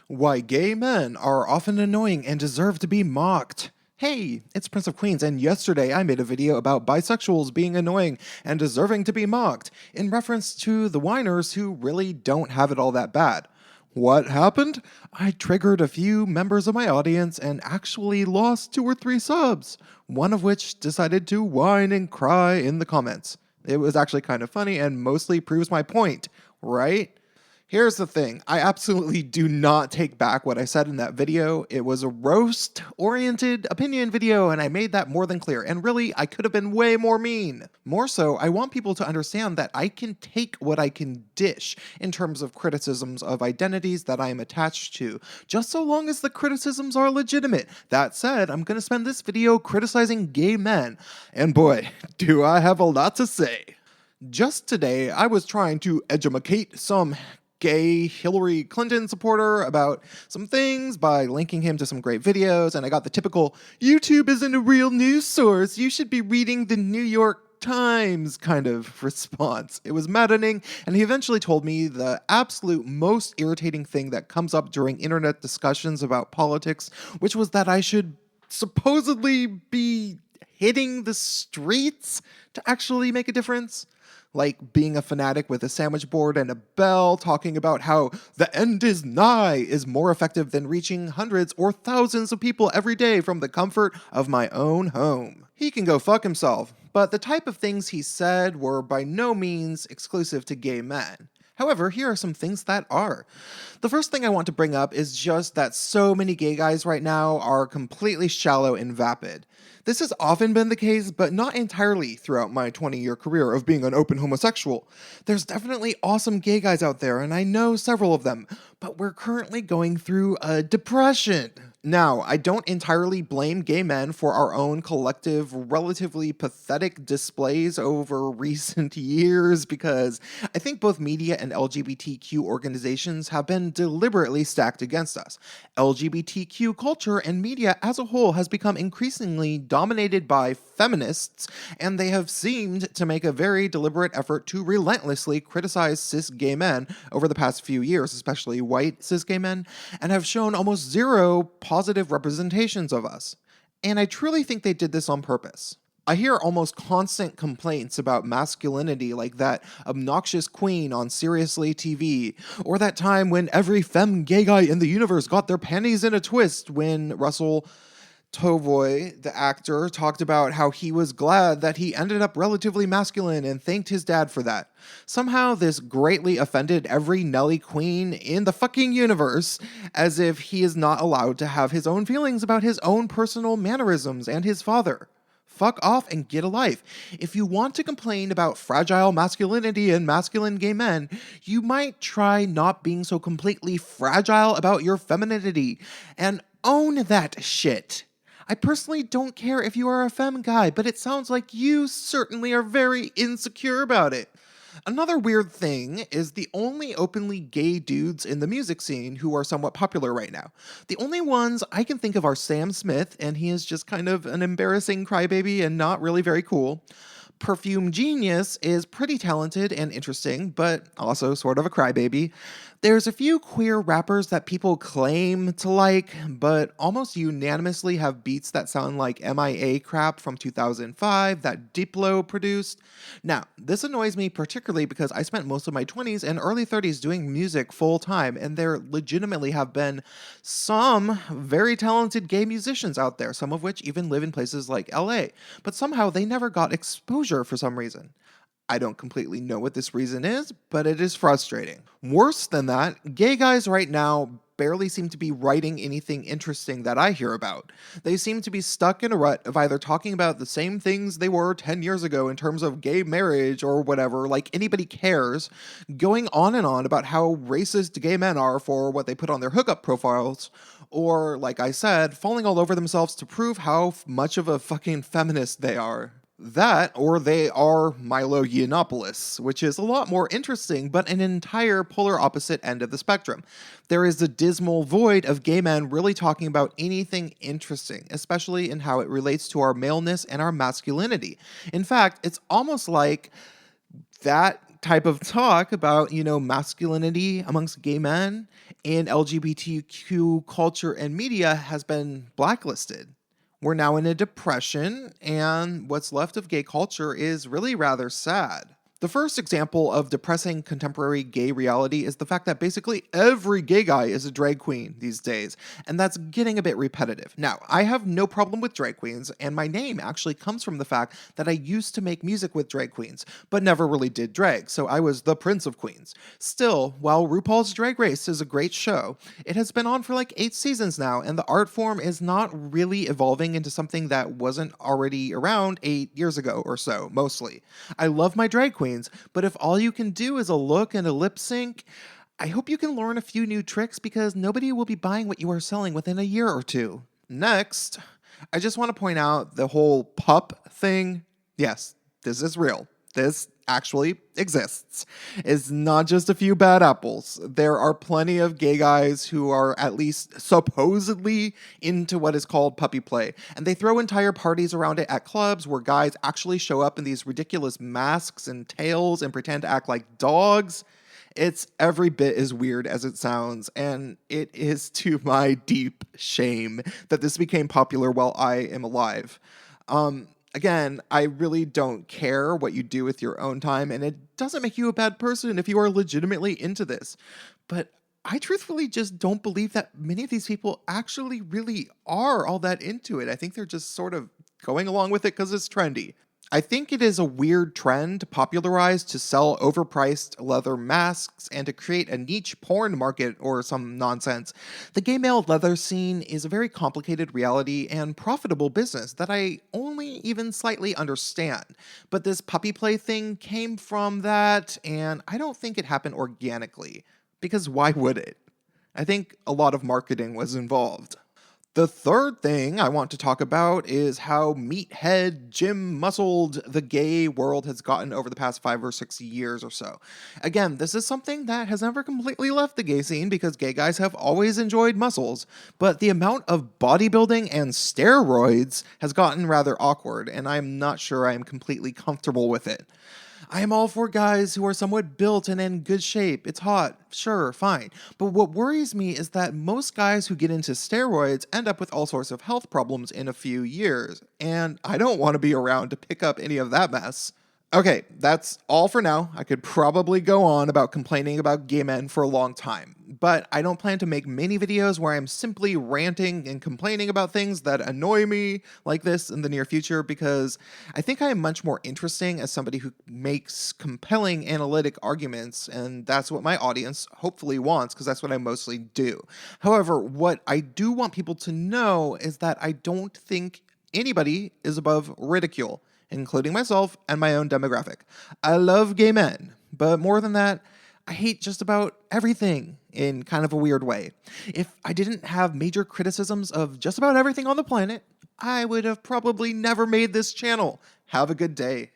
Why gay men are often annoying and deserve to be mocked. Hey, it's Prince of Queens, and yesterday I made a video about bisexuals being annoying and deserving to be mocked, in reference to the whiners who really don't have it all that bad. What happened? I triggered a few members of my audience and actually lost 2 or 3 subs, one of which decided to whine and cry in the comments. It was actually kind of funny and mostly proves my point, right? Here's the thing, I absolutely do not take back what I said in that video. It was a roast-oriented opinion video, and I made that more than clear. And really, I could have been way more mean. More so, I want people to understand that I can take what I can dish in terms of criticisms of identities that I am attached to, just so long as the criticisms are legitimate. That said, I'm going to spend this video criticizing gay men. And boy, do I have a lot to say. Just today, I was trying to educate some gay Hillary Clinton supporter about some things by linking him to some great videos, and I got the typical, YouTube isn't a real news source, you should be reading the New York Times kind of response. It was maddening, and he eventually told me the absolute most irritating thing that comes up during internet discussions about politics, which was that I should supposedly be hitting the streets to actually make a difference. Like being a fanatic with a sandwich board and a bell, talking about how the end is nigh is more effective than reaching hundreds or thousands of people every day from the comfort of my own home. He can go fuck himself, but the type of things he said were by no means exclusive to gay men. However, here are some things that are. The first thing I want to bring up is just that so many gay guys right now are completely shallow and vapid. This has often been the case, but not entirely throughout my 20-year career of being an open homosexual. There's definitely awesome gay guys out there, and I know several of them, but we're currently going through a depression. Now, I don't entirely blame gay men for our own collective, relatively pathetic displays over recent years, because I think both media and LGBTQ organizations have been deliberately stacked against us. LGBTQ culture and media as a whole has become increasingly dominated by feminists, and they have seemed to make a very deliberate effort to relentlessly criticize cis gay men over the past few years, especially white cis gay men, and have shown almost zero positive representations of us. And I truly think they did this on purpose. I hear almost constant complaints about masculinity, like that obnoxious queen on Seriously TV, or that time when every femme gay guy in the universe got their panties in a twist when Russell Tovoy, the actor, talked about how he was glad that he ended up relatively masculine and thanked his dad for that. Somehow this greatly offended every Nelly queen in the fucking universe, as if he is not allowed to have his own feelings about his own personal mannerisms and his father. Fuck off and get a life. If you want to complain about fragile masculinity and masculine gay men, you might try not being so completely fragile about your femininity and own that shit. I personally don't care if you are a femme guy, but it sounds like you certainly are very insecure about it. Another weird thing is the only openly gay dudes in the music scene who are somewhat popular right now. The only ones I can think of are Sam Smith, and he is just kind of an embarrassing crybaby and not really very cool. Perfume Genius is pretty talented and interesting, but also sort of a crybaby. There's a few queer rappers that people claim to like, but almost unanimously have beats that sound like MIA crap from 2005 that Diplo produced. Now, this annoys me particularly because I spent most of my 20s and early 30s doing music full time, and there legitimately have been some very talented gay musicians out there, some of which even live in places like LA, but somehow they never got exposure for some reason. I don't completely know what this reason is, but it is frustrating. Worse than that, gay guys right now barely seem to be writing anything interesting that I hear about. They seem to be stuck in a rut of either talking about the same things they were 10 years ago in terms of gay marriage or whatever, like anybody cares, going on and on about how racist gay men are for what they put on their hookup profiles, or, like I said, falling all over themselves to prove how much of a fucking feminist they are. That, or they are Milo Yiannopoulos, which is a lot more interesting, but an entire polar opposite end of the spectrum. There is a dismal void of gay men really talking about anything interesting, especially in how it relates to our maleness and our masculinity. In fact, it's almost like that type of talk about, masculinity amongst gay men in LGBTQ culture and media has been blacklisted. We're now in a depression, and what's left of gay culture is really rather sad. The first example of depressing contemporary gay reality is the fact that basically every gay guy is a drag queen these days, and that's getting a bit repetitive. Now, I have no problem with drag queens, and my name actually comes from the fact that I used to make music with drag queens, but never really did drag, so I was the Prince of Queens. Still, while RuPaul's Drag Race is a great show, it has been on for like 8 seasons now, and the art form is not really evolving into something that wasn't already around 8 years ago or so, mostly. I love my drag queens, but if all you can do is a look and a lip sync, I hope you can learn a few new tricks because nobody will be buying what you are selling within a year or two. Next, I just want to point out the whole pup thing. Yes, this is real. This actually exists. It's not just a few bad apples. There are plenty of gay guys who are at least supposedly into what is called puppy play, and they throw entire parties around it at clubs where guys actually show up in these ridiculous masks and tails and pretend to act like dogs. It's every bit as weird as it sounds, and it is to my deep shame that this became popular while I am alive. Again, I really don't care what you do with your own time, and it doesn't make you a bad person if you are legitimately into this. But I truthfully just don't believe that many of these people actually really are all that into it. I think they're just sort of going along with it because it's trendy. I think it is a weird trend popularized to sell overpriced leather masks and to create a niche porn market or some nonsense. The gay male leather scene is a very complicated reality and profitable business that I only even slightly understand. But this puppy play thing came from that, and I don't think it happened organically. Because why would it? I think a lot of marketing was involved. The third thing I want to talk about is how meathead, gym muscled the gay world has gotten over the past 5 or 6 years or so. Again, this is something that has never completely left the gay scene because gay guys have always enjoyed muscles, but the amount of bodybuilding and steroids has gotten rather awkward, and I'm not sure I am completely comfortable with it. I am all for guys who are somewhat built and in good shape. It's hot. Sure, fine. But what worries me is that most guys who get into steroids end up with all sorts of health problems in a few years. And I don't want to be around to pick up any of that mess. Okay, that's all for now. I could probably go on about complaining about gay men for a long time, but I don't plan to make many videos where I'm simply ranting and complaining about things that annoy me like this in the near future because I think I am much more interesting as somebody who makes compelling analytic arguments, and that's what my audience hopefully wants because that's what I mostly do. However, what I do want people to know is that I don't think anybody is above ridicule, including myself and my own demographic. I love gay men, but more than that, I hate just about everything in kind of a weird way. If I didn't have major criticisms of just about everything on the planet, I would have probably never made this channel. Have a good day.